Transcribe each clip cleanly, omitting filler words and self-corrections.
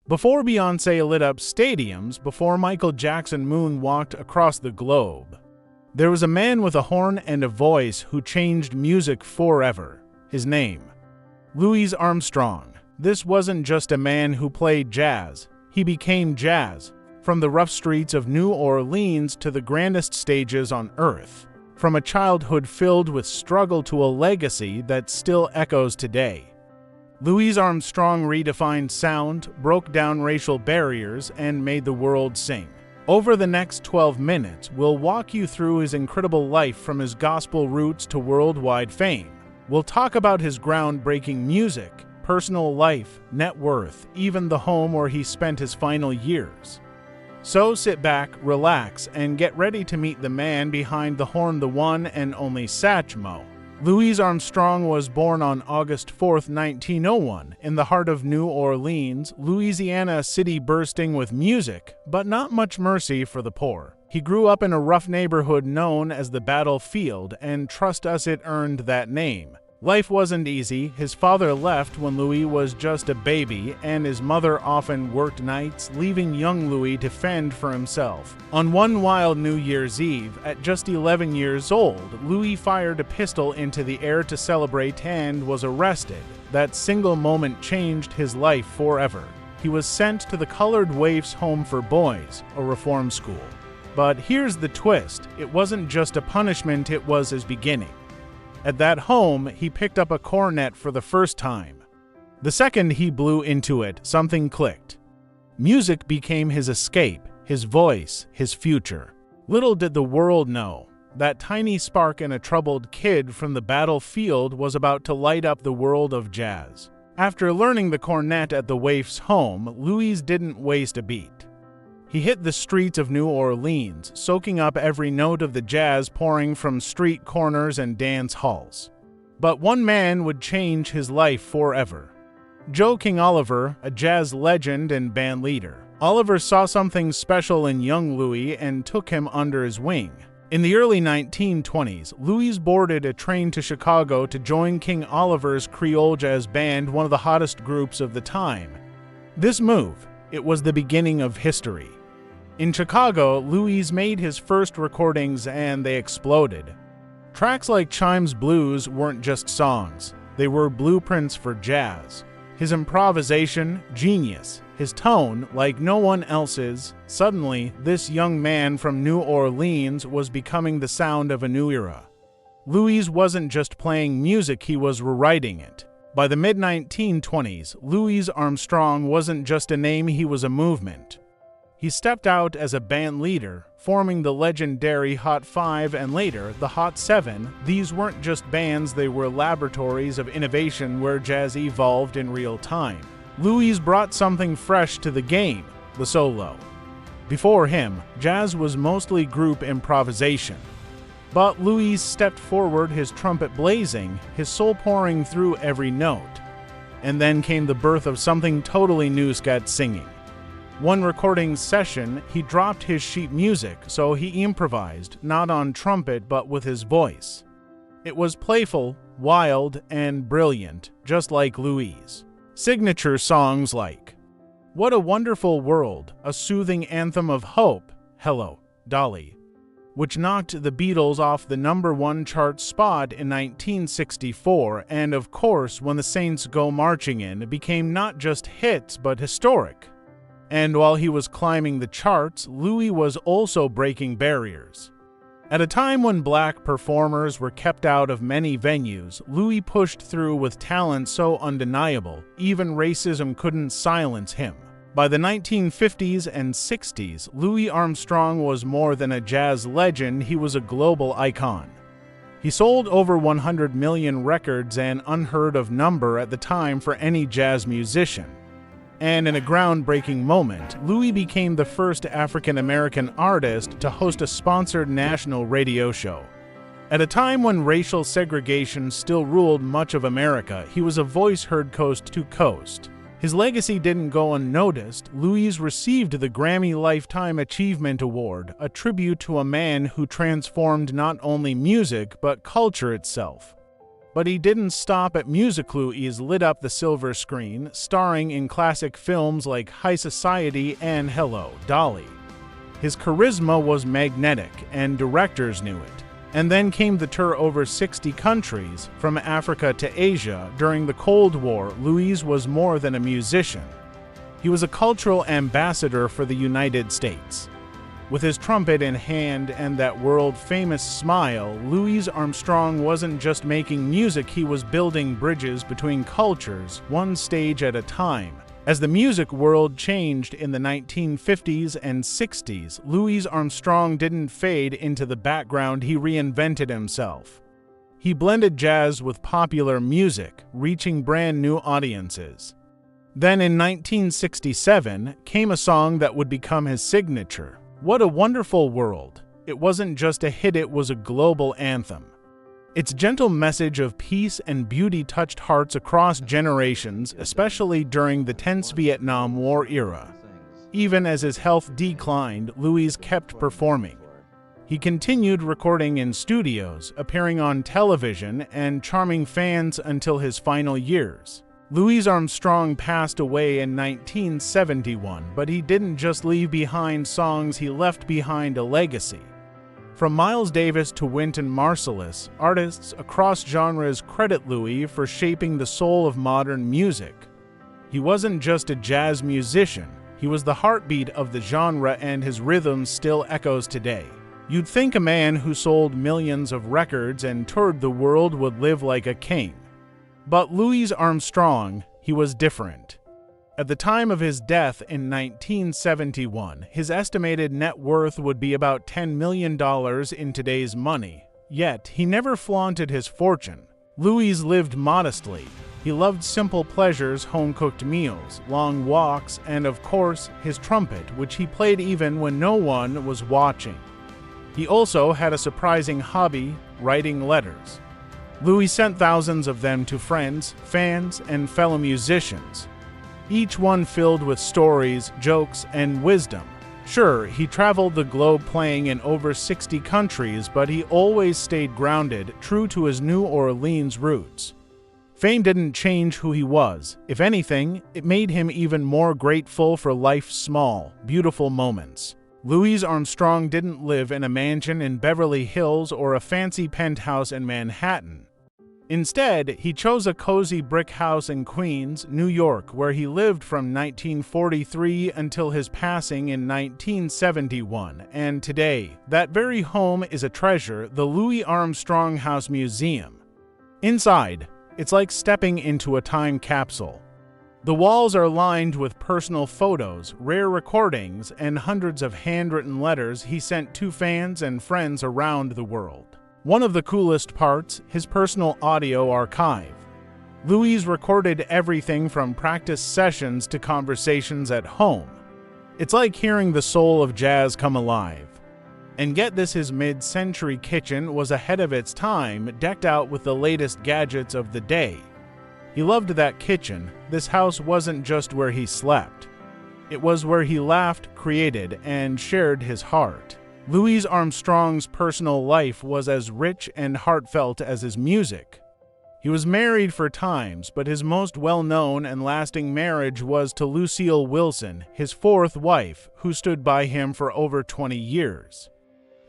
Before Beyoncé lit up stadiums, before Michael Jackson moonwalked across the globe, there was a man with a horn and a voice who changed music forever. His name, Louis Armstrong. This wasn't just a man who played jazz. He became jazz, from the rough streets of New Orleans to the grandest stages on earth, from a childhood filled with struggle to a legacy that still echoes today. Louis Armstrong redefined sound, broke down racial barriers, and made the world sing. Over the next 12 minutes, we'll walk you through his incredible life from his gospel roots to worldwide fame. We'll talk about his groundbreaking music, personal life, net worth, even the home where he spent his final years. So sit back, relax, and get ready to meet the man behind the horn, the one and only Satchmo. Louis Armstrong was born on August 4, 1901, in the heart of New Orleans, Louisiana, a city bursting with music, but not much mercy for the poor. He grew up in a rough neighborhood known as the Battlefield, and trust us, it earned that name. Life wasn't easy. His father left when Louis was just a baby, and his mother often worked nights, leaving young Louis to fend for himself. On one wild New Year's Eve, at just 11 years old, Louis fired a pistol into the air to celebrate and was arrested. That single moment changed his life forever. He was sent to the Colored Waifs Home for Boys, a reform school. But here's the twist. It wasn't just a punishment, it was his beginning. At that home, he picked up a cornet for the first time. The second he blew into it, something clicked. Music became his escape, his voice, his future. Little did the world know, that tiny spark in a troubled kid from the Battlefield was about to light up the world of jazz. After learning the cornet at the waif's home, Louis didn't waste a beat. He hit the streets of New Orleans, soaking up every note of the jazz pouring from street corners and dance halls. But one man would change his life forever. Joe King Oliver, a jazz legend and band leader. Oliver saw something special in young Louis and took him under his wing. In the early 1920s, Louis boarded a train to Chicago to join King Oliver's Creole jazz band, one of the hottest groups of the time. This move, it was the beginning of history. In Chicago, Louis made his first recordings and they exploded. Tracks like Chimes Blues weren't just songs, they were blueprints for jazz. His improvisation, genius. His tone, like no one else's. Suddenly, this young man from New Orleans was becoming the sound of a new era. Louis wasn't just playing music, he was rewriting it. By the mid-1920s, Louis Armstrong wasn't just a name, he was a movement. He stepped out as a band leader, forming the legendary Hot Five and later the Hot Seven. These weren't just bands, they were laboratories of innovation where jazz evolved in real time. Louis brought something fresh to the game, the solo. Before him, jazz was mostly group improvisation. But Louis stepped forward, his trumpet blazing, his soul pouring through every note. And then came the birth of something totally new, scat singing. One recording session, he dropped his sheet music, so he improvised, not on trumpet but with his voice. It was playful, wild, and brilliant, just like Louis. Signature songs like What a Wonderful World, a soothing anthem of hope, Hello, Dolly, which knocked the Beatles off the #1 chart spot in 1964, and of course, When the Saints Go Marching In became not just hits but historic. And while he was climbing the charts, Louis was also breaking barriers. At a time when black performers were kept out of many venues, Louis pushed through with talent so undeniable, even racism couldn't silence him. By the 1950s and 60s, Louis Armstrong was more than a jazz legend, he was a global icon. He sold over 100 million records, an unheard of number at the time for any jazz musician. And in a groundbreaking moment, Louis became the first African-American artist to host a sponsored national radio show. At a time when racial segregation still ruled much of America, he was a voice heard coast to coast. His legacy didn't go unnoticed. Louis received the Grammy Lifetime Achievement Award, a tribute to a man who transformed not only music but culture itself. But he didn't stop at music. Louis lit up the silver screen, starring in classic films like High Society and Hello, Dolly. His charisma was magnetic, and directors knew it. And then came the tour over 60 countries, from Africa to Asia. During the Cold War, Louis was more than a musician. He was a cultural ambassador for the United States. With his trumpet in hand and that world-famous smile, Louis Armstrong wasn't just making music, he was building bridges between cultures, one stage at a time. As the music world changed in the 1950s and 60s, Louis Armstrong didn't fade into the background, he reinvented himself. He blended jazz with popular music, reaching brand new audiences. Then in 1967 came a song that would become his signature. What a Wonderful World. It wasn't just a hit, it was a global anthem. Its gentle message of peace and beauty touched hearts across generations, especially during the tense Vietnam War era. Even as his health declined, Louis kept performing. He continued recording in studios, appearing on television, and charming fans until his final years. Louis Armstrong passed away in 1971, but he didn't just leave behind songs, he left behind a legacy. From Miles Davis to Wynton Marsalis, artists across genres credit Louis for shaping the soul of modern music. He wasn't just a jazz musician, he was the heartbeat of the genre, and his rhythm still echoes today. You'd think a man who sold millions of records and toured the world would live like a king. But Louis Armstrong, he was different. At the time of his death in 1971, his estimated net worth would be about $10 million in today's money. Yet, he never flaunted his fortune. Louis lived modestly. He loved simple pleasures, home-cooked meals, long walks, and of course, his trumpet, which he played even when no one was watching. He also had a surprising hobby, writing letters. Louis sent thousands of them to friends, fans, and fellow musicians, each one filled with stories, jokes, and wisdom. Sure, he traveled the globe playing in over 60 countries, but he always stayed grounded, true to his New Orleans roots. Fame didn't change who he was. If anything, it made him even more grateful for life's small, beautiful moments. Louis Armstrong didn't live in a mansion in Beverly Hills or a fancy penthouse in Manhattan. Instead, he chose a cozy brick house in Queens, New York, where he lived from 1943 until his passing in 1971, and today, that very home is a treasure, the Louis Armstrong House Museum. Inside, it's like stepping into a time capsule. The walls are lined with personal photos, rare recordings, and hundreds of handwritten letters he sent to fans and friends around the world. One of the coolest parts, his personal audio archive. Louis recorded everything from practice sessions to conversations at home. It's like hearing the soul of jazz come alive. And get this, his mid-century kitchen was ahead of its time, decked out with the latest gadgets of the day. He loved that kitchen. This house wasn't just where he slept. It was where he laughed, created, and shared his heart. Louis Armstrong's personal life was as rich and heartfelt as his music. He was married 4 times, but his most well-known and lasting marriage was to Lucille Wilson, his 4th wife, who stood by him for over 20 years.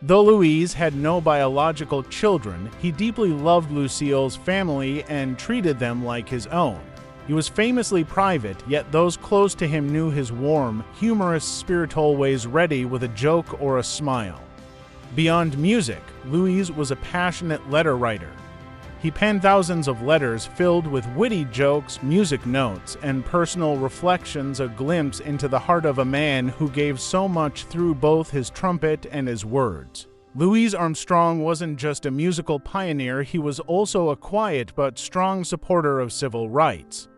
Though Louis had no biological children, he deeply loved Lucille's family and treated them like his own. He was famously private, yet those close to him knew his warm, humorous spirit, always ready with a joke or a smile. Beyond music, Louis was a passionate letter writer. He penned thousands of letters filled with witty jokes, music notes, and personal reflections, a glimpse into the heart of a man who gave so much through both his trumpet and his words. Louis Armstrong wasn't just a musical pioneer, he was also a quiet but strong supporter of civil rights.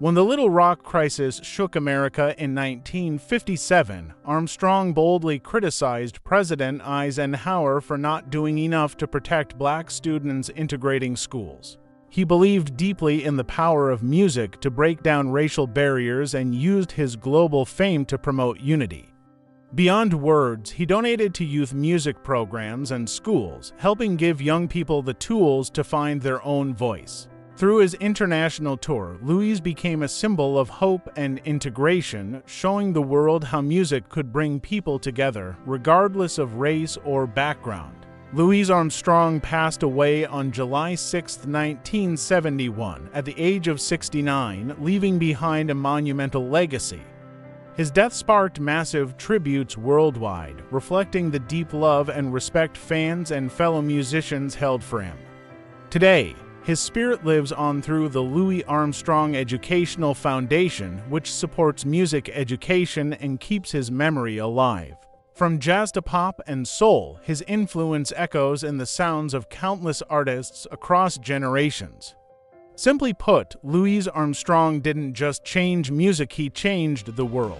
When the Little Rock crisis shook America in 1957, Armstrong boldly criticized President Eisenhower for not doing enough to protect black students integrating schools. He believed deeply in the power of music to break down racial barriers and used his global fame to promote unity. Beyond words, he donated to youth music programs and schools, helping give young people the tools to find their own voice. Through his international tour, Louis became a symbol of hope and integration, showing the world how music could bring people together, regardless of race or background. Louis Armstrong passed away on July 6, 1971, at the age of 69, leaving behind a monumental legacy. His death sparked massive tributes worldwide, reflecting the deep love and respect fans and fellow musicians held for him. Today, his spirit lives on through the Louis Armstrong Educational Foundation, which supports music education and keeps his memory alive. From jazz to pop and soul, his influence echoes in the sounds of countless artists across generations. Simply put, Louis Armstrong didn't just change music, he changed the world.